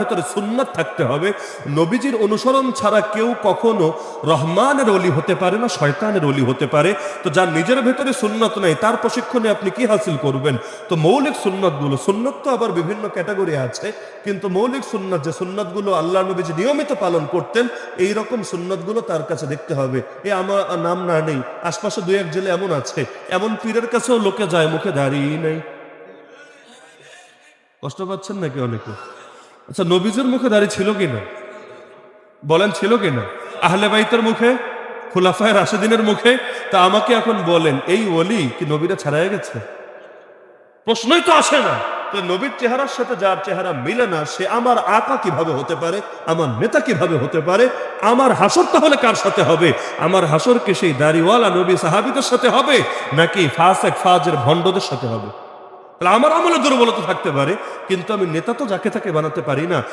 ভেতরে সুন্নাত থাকতে হবে। নবীজির অনুসরণ ছাড়া কেউ কখনো রহমানের ওলি হতে পারে না, শয়তানের ওলি হতে পারে। তো যার নিজের ভেতরে সুন্নত নেই তার প্রশিক্ষণে আপনি কি হাসিল করবেন? তো মৌলিক সুন্নতগুলো, সুন্নত তো আবার বিভিন্ন ক্যাটাগরি আছে, কিন্তু মৌলিক সুন্নত যে সুন্নতগুলো আল্লাহ নবীজি নিয়মিত পালন করতেন, এই রকম সুন্নতগুলো তার কাছে দেখতে হবে। আমার নাম না নেই, আশপাশে দুই এক জেলে এমন আছে, এমন পীরের কাছেও লোকে যায় মুখে দাঁড়িয়ে নেই। কষ্ট পাচ্ছেন নাকি অনেকে? আচ্ছা, নবীজের মুখে দাঁড়িয়ে ছিল কিনা বলেন, ছিল কিনা? আহলে বাইতের মুখে, খুলাফায়ে রাশেদিনের মুখে? তা আমাকে এখন বলেন, এই ওলি কি নবীরা ছাড়াই গেছে? প্রশ্নই তো আসে না। তো নবীর চেহারার সাথে যার চেহারা মিলে না, সে আমার আকা কিভাবে হতে পারে, আমার নেতা কিভাবে হতে পারে? আমার হাসর তাহলে কার সাথে হবে? আমার হাসর কি সেই দাড়িওয়ালা নবী সাহাবীদের সাথে হবে, নাকি ফাসেক ফাজের ভণ্ডদের সাথে হবে? তাহলে আমার আমলে দুর্বলতা থাকতে পারে, কিন্তু আমি নেতা তো যাকে তাকে বানাতে পারি না।